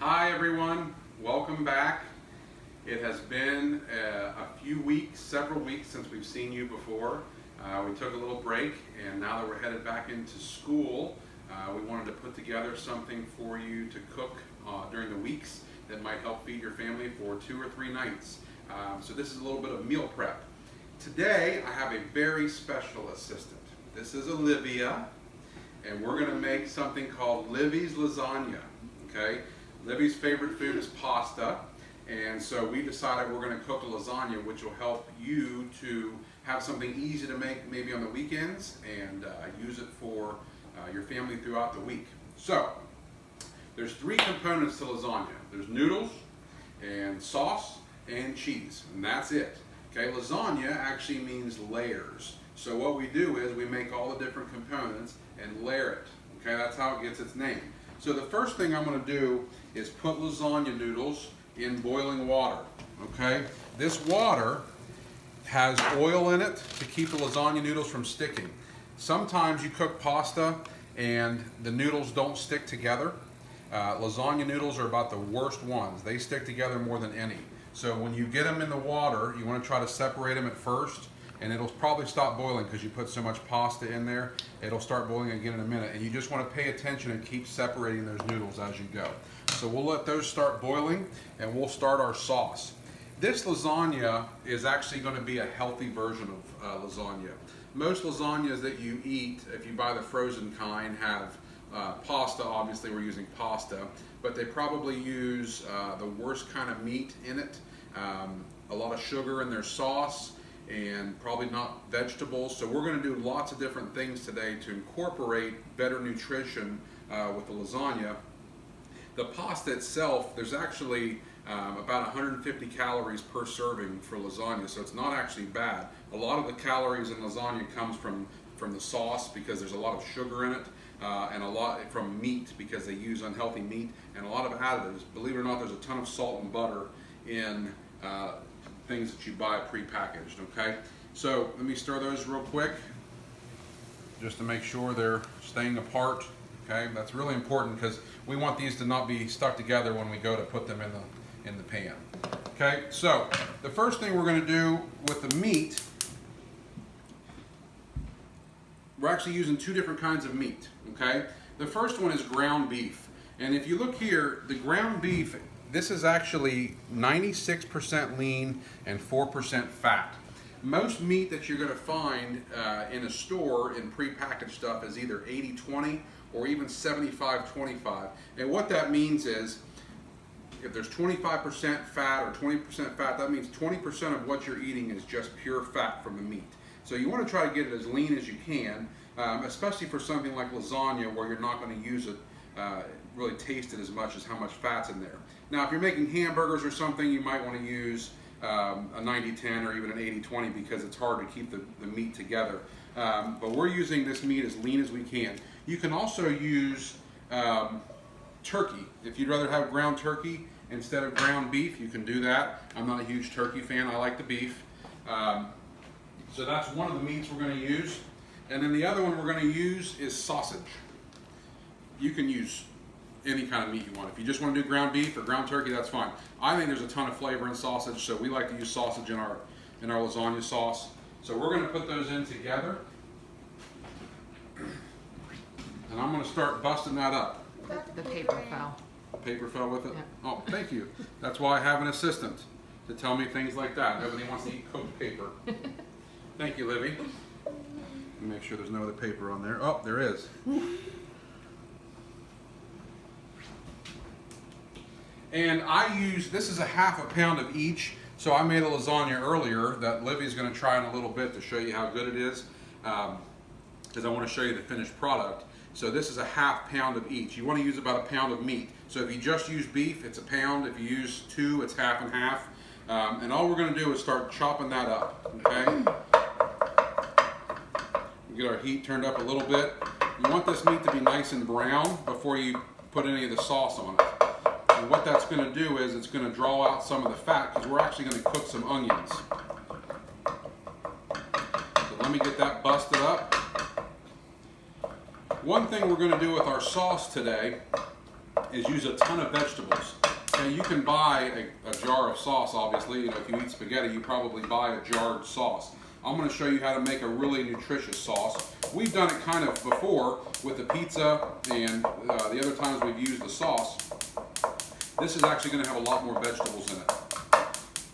Hi everyone, welcome back. It has been a few weeks, several weeks since we've seen you before. We took a little break, and now that we're headed back into school, we wanted to put together something for you to cook during the weeks that might help feed your family for 2 or 3 nights. So this is a little bit of meal prep. Today I have a very special assistant. This is Olivia, and we're going to make something called Livi's lasagna. Okay, Livi's favorite food is pasta, and so we decided we're going to cook a lasagna, which will help you to have something easy to make maybe on the weekends and use it for your family throughout the week. So there's 3 components to lasagna. There's noodles and sauce and cheese, and that's it. Okay, lasagna actually means layers. So what we do is we make all the different components and layer it. Okay, that's how it gets its name. So the first thing I'm going to do is put lasagna noodles in boiling water. Okay, this water has oil in it to keep the lasagna noodles from sticking. Sometimes you cook pasta and the noodles don't stick together. Lasagna noodles are about the worst ones. They stick together more than any. So when you get them in the water, you want to try to separate them at first, and it'll probably stop boiling because you put so much pasta in there. It'll start boiling again in a minute, and you just want to pay attention and keep separating those noodles as you go. So we'll let those start boiling, and we'll start our sauce. This lasagna is actually going to be a healthy version of lasagna. Most lasagnas that you eat, if you buy the frozen kind, have pasta. Obviously we're using pasta, but they probably use the worst kind of meat in it, a lot of sugar in their sauce, and probably not vegetables. So we're going to do lots of different things today to incorporate better nutrition with the lasagna. The pasta itself, there's actually about 150 calories per serving for lasagna, so it's not actually bad. A lot of the calories in lasagna comes from the sauce because there's a lot of sugar in it, and a lot from meat because they use unhealthy meat, and a lot of additives. Believe it or not, there's a ton of salt and butter in things that you buy pre-packaged. Okay, so let me stir those real quick just to make sure they're staying apart. Okay, that's really important because we want these to not be stuck together when we go to put them in the pan. Okay, so the first thing we're going to do with the meat, we're actually using 2 different kinds of meat. Okay, the first one is ground beef, and if you look here, the ground beef, this is actually 96% lean and 4% fat. Most meat that you're going to find in a store in prepackaged stuff is either 80-20 or even 75-25. And what that means is if there's 25% fat or 20% fat, that means 20% of what you're eating is just pure fat from the meat. So you want to try to get it as lean as you can, especially for something like lasagna where you're not going to use it, really taste it as much as how much fat's in there. Now if you're making hamburgers or something, you might want to use a 90-10 or even an 80-20 because it's hard to keep the meat together. But we're using this meat as lean as we can. You can also use turkey. If you'd rather have ground turkey instead of ground beef, you can do that. I'm not a huge turkey fan. I like the beef. So that's one of the meats we're going to use. And then the other one we're going to use is sausage. You can use any kind of meat you want. If you just want to do ground beef or ground turkey, that's fine. I think there's a ton of flavor in sausage, so we like to use sausage in our lasagna sauce. So we're going to put those in together. And I'm going to start busting that up. The paper fell. Paper fell with it? Yeah. Oh, thank you. That's why I have an assistant to tell me things like that. Nobody wants to eat cooked paper. Thank you, Livy. Let me make sure there's no other paper on there. Oh, there is. And this is a ½ a pound of each. So I made a lasagna earlier that Livy's going to try in a little bit to show you how good it is, because I want to show you the finished product. So this is a ½ pound of each. You want to use about 1 pound of meat. So if you just use beef, it's 1 pound. If you use 2, it's half and half. And all we're going to do is start chopping that up. Okay. Get our heat turned up a little bit. You want this meat to be nice and brown before you put any of the sauce on it. And what that's going to do is it's going to draw out some of the fat because we're actually going to cook some onions. So let me get that busted up. One thing we're going to do with our sauce today is use a ton of vegetables. Now you can buy a jar of sauce, obviously. You know, if you eat spaghetti, you probably buy a jarred sauce. I'm going to show you how to make a really nutritious sauce. We've done it kind of before with the pizza and the other times we've used the sauce. This is actually going to have a lot more vegetables in it.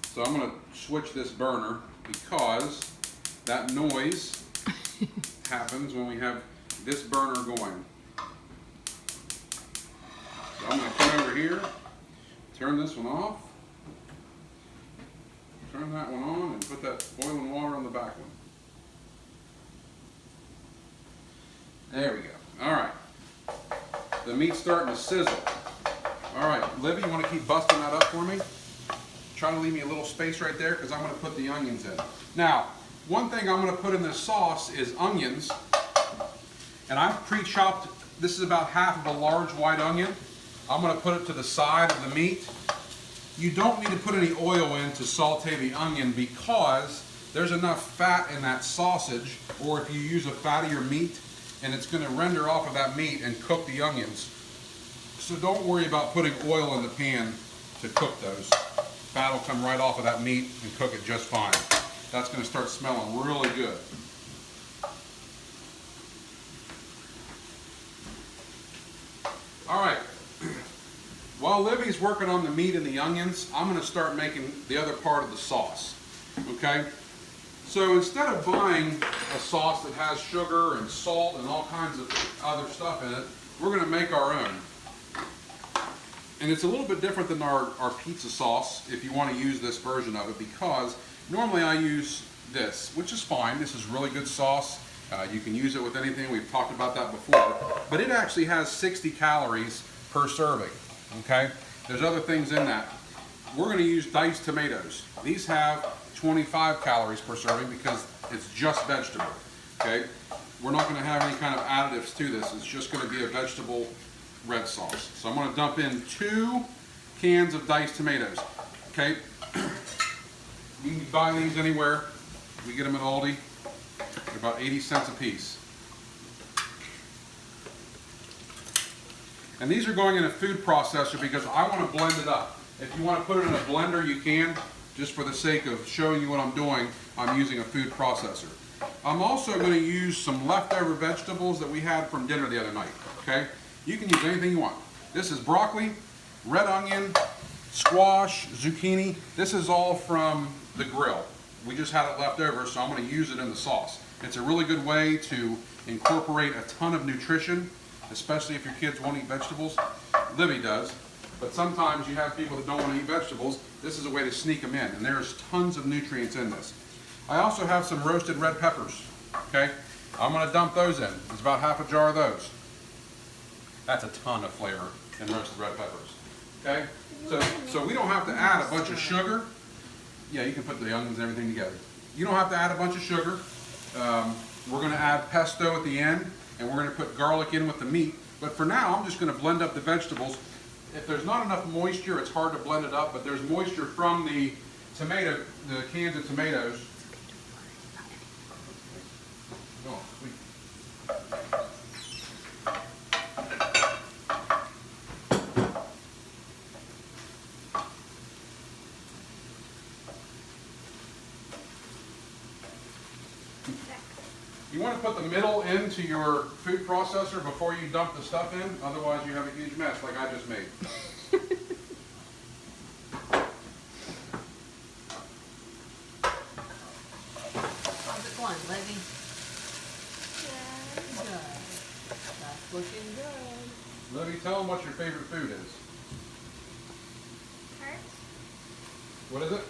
So I'm going to switch this burner because that noise happens when we have this burner going. So I'm going to come over here, turn this one off, turn that one on, and put that boiling water on the back one. There we go. All right. The meat's starting to sizzle. All right, Livy, you want to keep busting that up for me? Try to leave me a little space right there because I'm going to put the onions in. Now, one thing I'm going to put in this sauce is onions. And I've pre-chopped, this is about half of a large white onion. I'm going to put it to the side of the meat. You don't need to put any oil in to saute the onion because there's enough fat in that sausage, or if you use a fattier meat, and it's going to render off of that meat and cook the onions. So don't worry about putting oil in the pan to cook those. Fat will come right off of that meat and cook it just fine. That's going to start smelling really good. All right. While Livy's working on the meat and the onions, I'm going to start making the other part of the sauce. Okay? So instead of buying a sauce that has sugar and salt and all kinds of other stuff in it, we're going to make our own. And it's a little bit different than our pizza sauce if you want to use this version of it, because normally I use this, which is fine. This is really good sauce. You can use it with anything. We've talked about that before. But it actually has 60 calories per serving. Okay? There's other things in that. We're going to use diced tomatoes. These have 25 calories per serving because it's just vegetable. Okay? We're not going to have any kind of additives to this. It's just going to be a vegetable red sauce. So I'm going to dump in 2 cans of diced tomatoes. Okay? You can buy these anywhere. We get them at Aldi. They're about 80 cents a piece. And these are going in a food processor because I want to blend it up. If you want to put it in a blender, you can. Just for the sake of showing you what I'm doing, I'm using a food processor. I'm also going to use some leftover vegetables that we had from dinner the other night. Okay? You can use anything you want. This is broccoli, red onion, squash, zucchini. This is all from the grill. We just had it left over, so I'm going to use it in the sauce. It's a really good way to incorporate a ton of nutrition, especially if your kids won't eat vegetables. Livy does. But sometimes you have people that don't want to eat vegetables. This is a way to sneak them in, and there's tons of nutrients in this. I also have some roasted red peppers. Okay? I'm going to dump those in. It's about half a jar of those. That's a ton of flavor in roasted red peppers. Okay? So we don't have to add a bunch of sugar. Yeah, you can put the onions and everything together. You don't have to add a bunch of sugar. We're going to add pesto at the end, and we're going to put garlic in with the meat. But for now, I'm just going to blend up the vegetables. If there's not enough moisture, it's hard to blend it up, but there's moisture from the cans of tomatoes. Oh, sweet. You want to put the middle into your food processor before you dump the stuff in, otherwise you have a huge mess like I just made. How's it going, Livy? Good. That's looking good. Livy, tell them what your favorite food is. Carbs. What is it?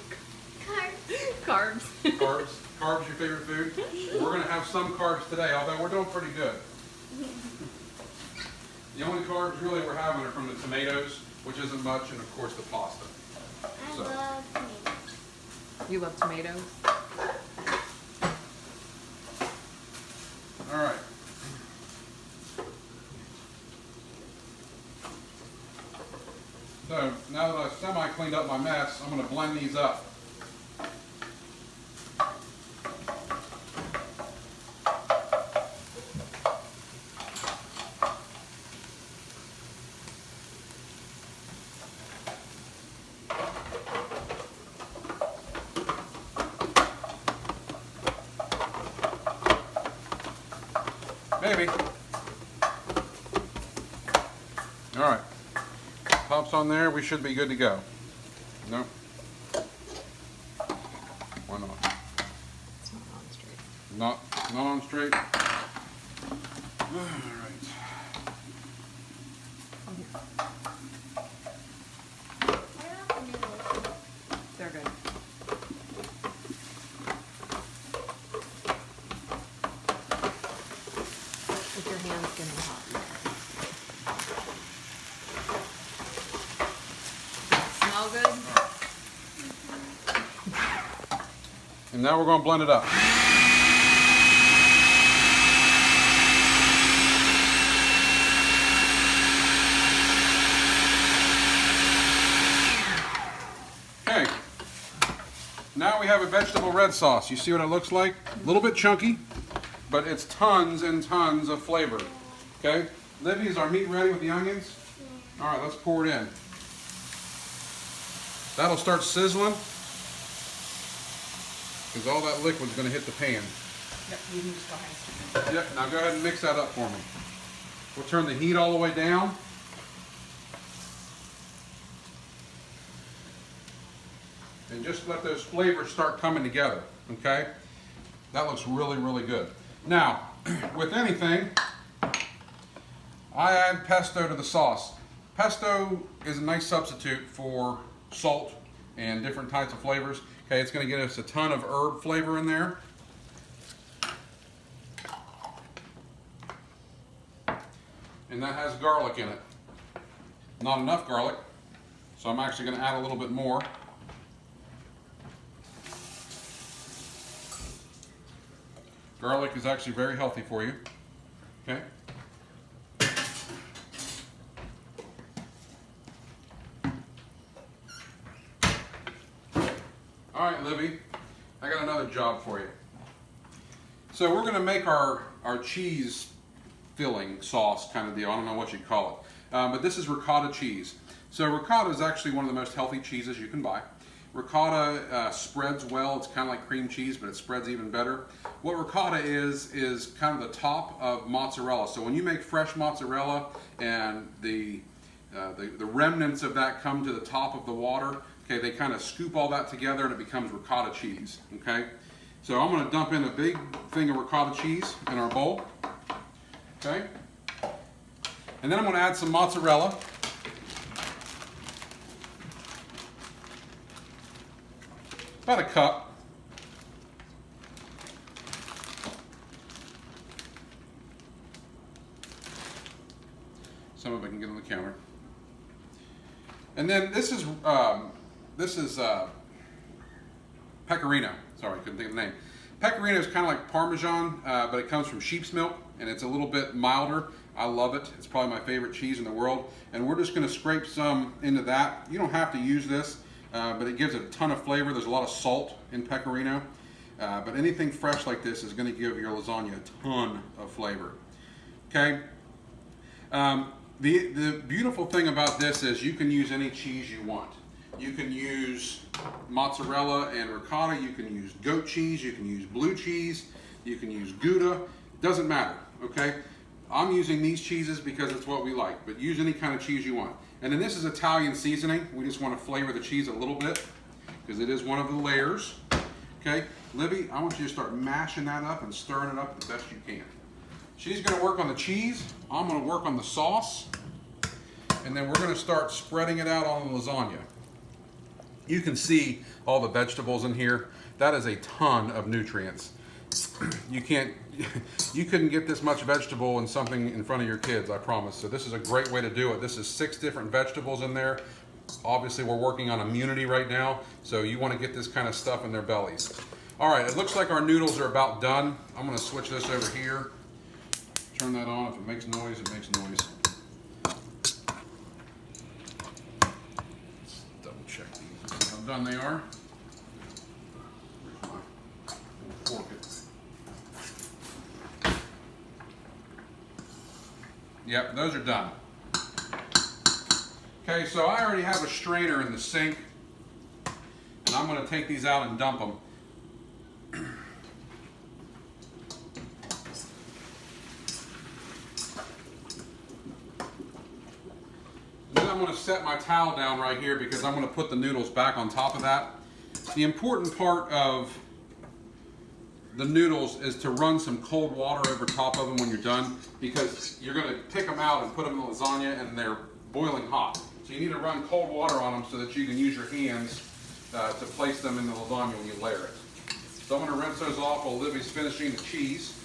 Carbs. Carbs. Carbs. Carbs your favorite food? We're going to have some carbs today, although we're doing pretty good. The only carbs really we're having are from the tomatoes, which isn't much, and of course the pasta. I So. love tomatoes. You love tomatoes? All right. So now that I've semi-cleaned up my mess, I'm going to blend these up. Libby. All right. Pops on there. We should be good to go. Nope. Why not? It's not on straight. Not on straight. All right. Come here. What about the noodles? They're good. With your hands getting hot. Smell good? And now we're going to blend it up. Okay. Now we have a vegetable red sauce. You see what it looks like? A little bit chunky, but it's tons and tons of flavor. Okay? Livy, is our meat ready with the onions? All right, let's pour it in. That'll start sizzling because all that liquid's going to hit the pan. Yep, you can just go ahead. Yep, now go ahead and mix that up for me. We'll turn the heat all the way down. And just let those flavors start coming together, okay? That looks really, really good. Now, with anything, I add pesto to the sauce. Pesto is a nice substitute for salt and different types of flavors. Okay, it's going to get us a ton of herb flavor in there. And that has garlic in it. Not enough garlic, so I'm actually going to add a little bit more. Garlic is actually very healthy for you. Okay. All right, Livy, I got another job for you. So we're going to make our cheese filling sauce kind of deal. I don't know what you'd call it. But this is ricotta cheese. So ricotta is actually one of the most healthy cheeses you can buy. Ricotta spreads well. It's kind of like cream cheese, but it spreads even better. What ricotta is kind of the top of mozzarella. So when you make fresh mozzarella and the remnants of that come to the top of the water, okay, they kind of scoop all that together and it becomes ricotta cheese, okay? So I'm going to dump in a big thing of ricotta cheese in our bowl, okay? And then I'm going to add some mozzarella. About a cup. Some of it can get on the counter. And then this is pecorino. Sorry, I couldn't think of the name. Pecorino is kind of like Parmesan, but it comes from sheep's milk, and it's a little bit milder. I love it. It's probably my favorite cheese in the world. And we're just going to scrape some into that. You don't have to use this, but it gives it a ton of flavor. There's a lot of salt in pecorino. But anything fresh like this is going to give your lasagna a ton of flavor. Okay? The beautiful thing about this is you can use any cheese you want. You can use mozzarella and ricotta. You can use goat cheese. You can use blue cheese. You can use Gouda. Doesn't matter, okay? I'm using these cheeses because it's what we like, but use any kind of cheese you want. And then this is Italian seasoning. We just want to flavor the cheese a little bit because it is one of the layers, okay? Livy, I want you to start mashing that up and stirring it up the best you can. She's going to work on the cheese. I'm going to work on the sauce. And then we're going to start spreading it out on the lasagna. You can see all the vegetables in here. That is a ton of nutrients. You couldn't get this much vegetable in something in front of your kids, I promise. So this is a great way to do it. This is 6 different vegetables in there. Obviously, we're working on immunity right now, so you want to get this kind of stuff in their bellies. All right, it looks like our noodles are about done. I'm going to switch this over here. Turn that on. If it makes noise, it makes noise. Let's double check these. See how done they are. Where's my fork? Yep, those are done. Okay, so I already have a strainer in the sink, and I'm going to take these out and dump them. I'm going to set my towel down right here because I'm going to put the noodles back on top of that. The important part of the noodles is to run some cold water over top of them when you're done, because you're going to pick them out and put them in the lasagna and they're boiling hot. So you need to run cold water on them so that you can use your hands to place them in the lasagna when you layer it. So I'm going to rinse those off while Livy's finishing the cheese.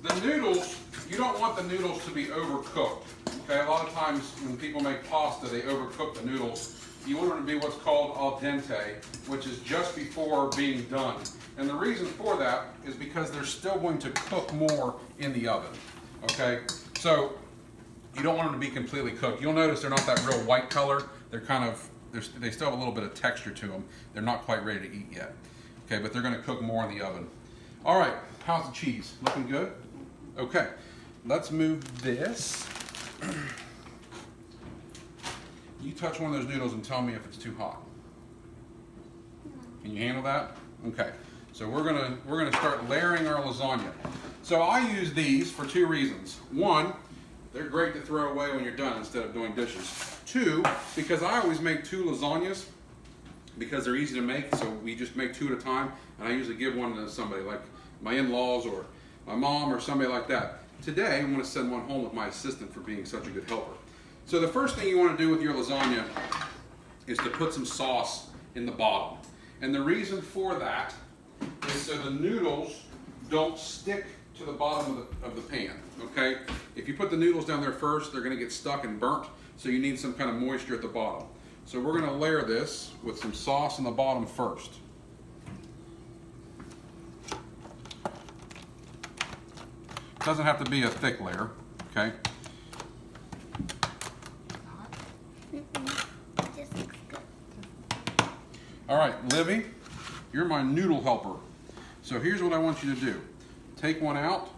The noodles, you don't want the noodles to be overcooked. Okay, a lot of times when people make pasta, they overcook the noodles. You want them to be what's called al dente, which is just before being done. And the reason for that is because they're still going to cook more in the oven. Okay, so you don't want them to be completely cooked. You'll notice they're not that real white color. They're they still have a little bit of texture to them. They're not quite ready to eat yet. Okay, but they're going to cook more in the oven. All right, how's the cheese? Looking good? Okay, let's move this. You touch one of those noodles and tell me if it's too hot. Can you handle that? Okay. So we're gonna start layering our lasagna. So I use these for two reasons. One, they're great to throw away when you're done instead of doing dishes. Two, because I always make two lasagnas because they're easy to make. So we just make two at a time, and I usually give one to somebody like my in-laws or my mom or somebody like that. Today, I'm going to send one home with my assistant for being such a good helper. So the first thing you want to do with your lasagna is to put some sauce in the bottom. And the reason for that is so the noodles don't stick to the bottom of the pan, okay? If you put the noodles down there first, they're going to get stuck and burnt, so you need some kind of moisture at the bottom. So we're going to layer this with some sauce in the bottom first. Doesn't have to be a thick layer, okay? Just looks good. All right, Livy, you're my noodle helper. So here's what I want you to do. Take one out,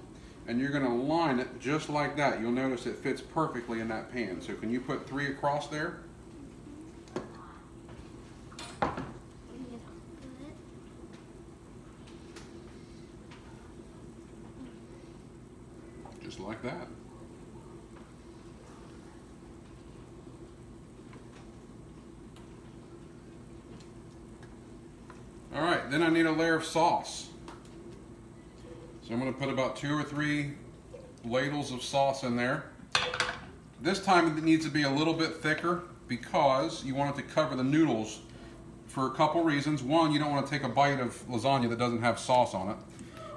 and you're gonna line it just like that. You'll notice it fits perfectly in that pan. So can you put 3 across there? Just like that. All right, then I need a layer of sauce. So I'm going to put about 2 or 3 ladles of sauce in there. This time it needs to be a little bit thicker because you want it to cover the noodles for a couple reasons. One, you don't want to take a bite of lasagna that doesn't have sauce on it.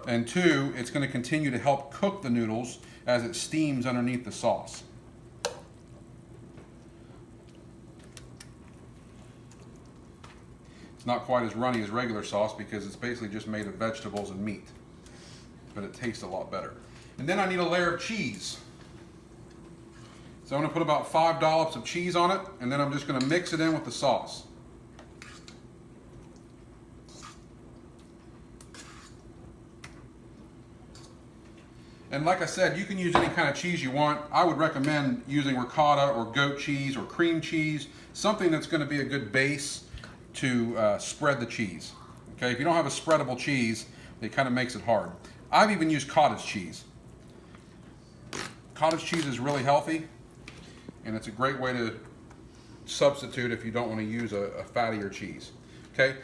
And 2, it's going to continue to help cook the noodles as it steams underneath the sauce. It's not quite as runny as regular sauce because it's basically just made of vegetables and meat, but it tastes a lot better. And then I need a layer of cheese. So I'm going to put about 5 dollops of cheese on it, and then I'm just going to mix it in with the sauce. And like I said, you can use any kind of cheese you want. I would recommend using ricotta or goat cheese or cream cheese, something that's going to be a good base to spread the cheese. Okay, if you don't have a spreadable cheese, it kind of makes it hard. I've even used cottage cheese. Cottage cheese is really healthy, and it's a great way to substitute if you don't want to use a fattier cheese. Okay,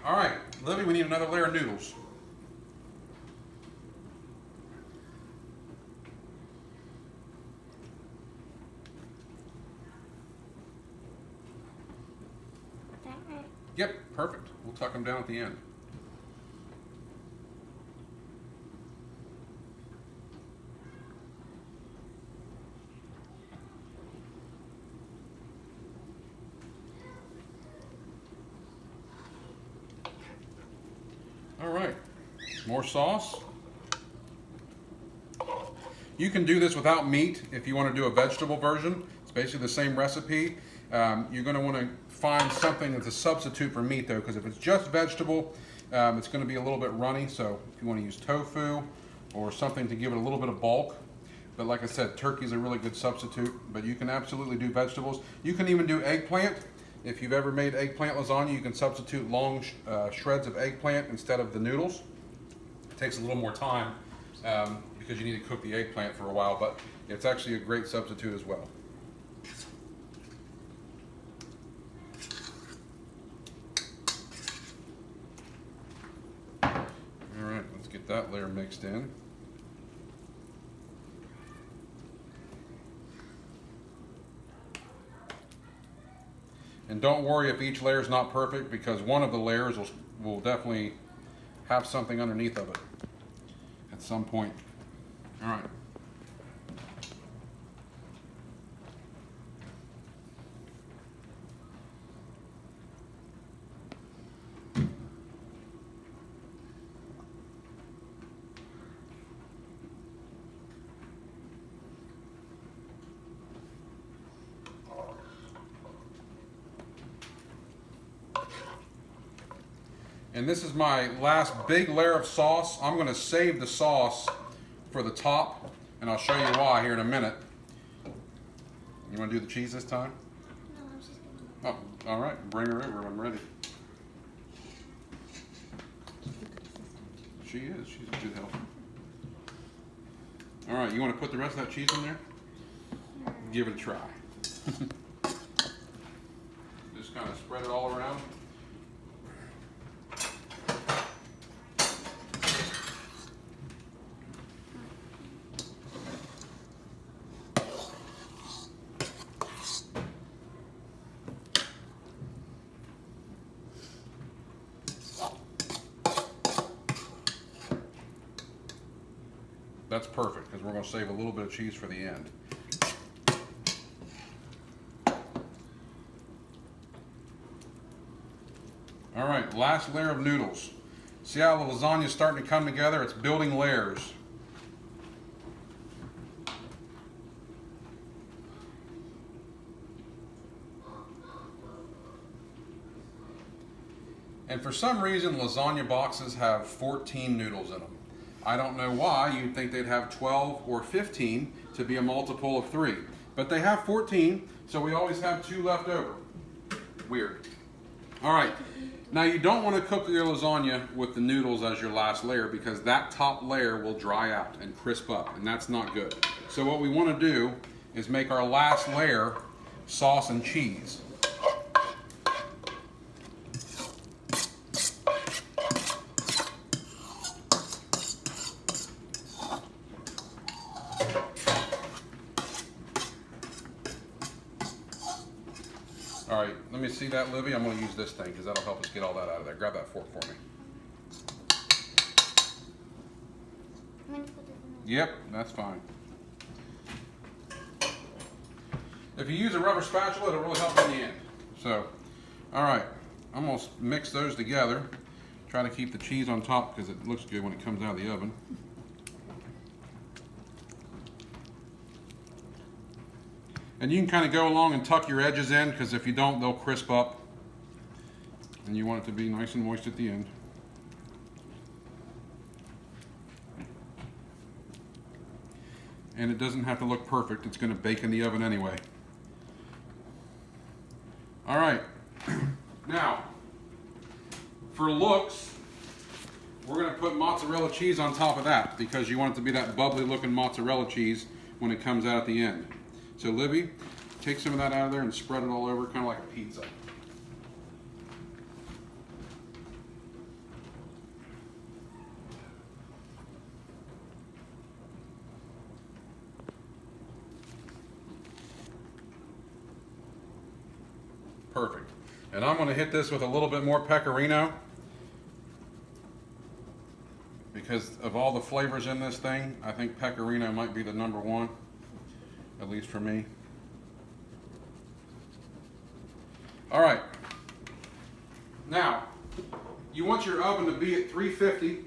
all right, Livy, we need another layer of noodles. Yep, perfect. We'll tuck them down at the end. All right, more sauce. You can do this without meat if you want to do a vegetable version. It's basically the same recipe. You're going to want to find something that's a substitute for meat, though, because if it's just vegetable, it's going to be a little bit runny. So if you want to use tofu or something to give it a little bit of bulk. But like I said, turkey is a really good substitute, but you can absolutely do vegetables. You can even do eggplant. If you've ever made eggplant lasagna, you can substitute long shreds of eggplant instead of the noodles. It takes a little more time because you need to cook the eggplant for a while, but it's actually a great substitute as well. All right, let's get that layer mixed in. And don't worry if each layer is not perfect, because one of the layers will definitely have something underneath of it at some point. All right. And this is my last big layer of sauce. I'm going to save the sauce for the top, and I'll show you why here in a minute. You want to do the cheese this time? No, I'm just gonna. Oh, all right. Bring her over. I'm ready. She is. She's a good helper. All right. You want to put the rest of that cheese in there? Give it a try. Just kind of spread it all around. That's perfect, because we're going to save a little bit of cheese for the end. All right, last layer of noodles. See how the lasagna is starting to come together? It's building layers. And for some reason, lasagna boxes have 14 noodles in them. I don't know why. You'd think they'd have 12 or 15 to be a multiple of 3. But they have 14, so we always have 2 left over. Weird. All right. Now you don't want to cook your lasagna with the noodles as your last layer, because that top layer will dry out and crisp up, and that's not good. So what we want to do is make our last layer sauce and cheese. All right, let me see that, Livy. I'm going to use this thing because that'll help us get all that out of there. Grab that fork for me. I'm gonna put it in Yep, that's fine. If you use a rubber spatula, it'll really help in the end. So, all right, I'm going to mix those together. Try to keep the cheese on top because it looks good when it comes out of the oven. And you can kind of go along and tuck your edges in, because if you don't, they'll crisp up. And you want it to be nice and moist at the end. And it doesn't have to look perfect. It's going to bake in the oven anyway. All right. Now, for looks, we're going to put mozzarella cheese on top of that, because you want it to be that bubbly looking mozzarella cheese when it comes out at the end. So Livy, take some of that out of there and spread it all over, kind of like a pizza. Perfect. And I'm going to hit this with a little bit more pecorino, because of all the flavors in this thing. I think pecorino might be the number one. At least for me. All right. Now, you want your oven to be at 350,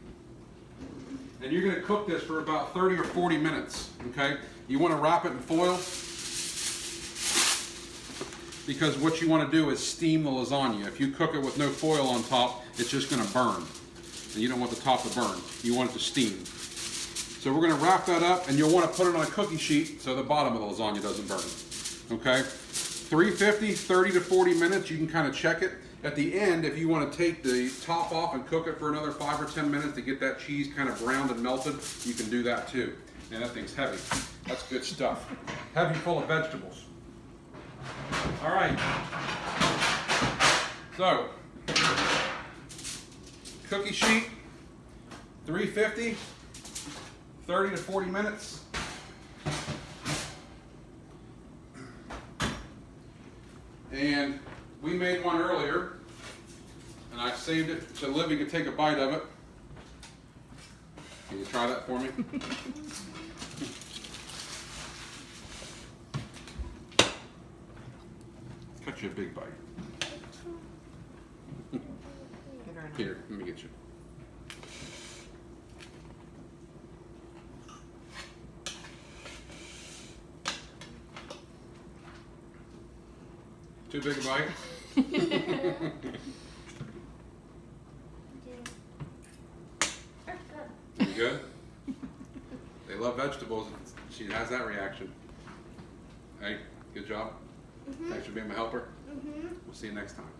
and you're going to cook this for about 30 or 40 minutes, okay? You want to wrap it in foil, because what you want to do is steam the lasagna. If you cook it with no foil on top, it's just going to burn. And you don't want the top to burn. You want it to steam. So we're going to wrap that up, and you'll want to put it on a cookie sheet so the bottom of the lasagna doesn't burn. Okay? 350, 30 to 40 minutes. You can kind of check it. At the end, if you want to take the top off and cook it for another 5 or 10 minutes to get that cheese kind of browned and melted, you can do that too. And that thing's heavy. That's good stuff. Heavy, full of vegetables. All right. So, cookie sheet, 350, 30 to 40 minutes. And we made one earlier, and I saved it so Livi could take a bite of it. Can you try that for me? Cut you a big bite. Get her in. Here, let me get you. Too big a bite? You good? They love vegetables. She has that reaction. Hey, good job. Thanks for being my helper. We'll see you next time.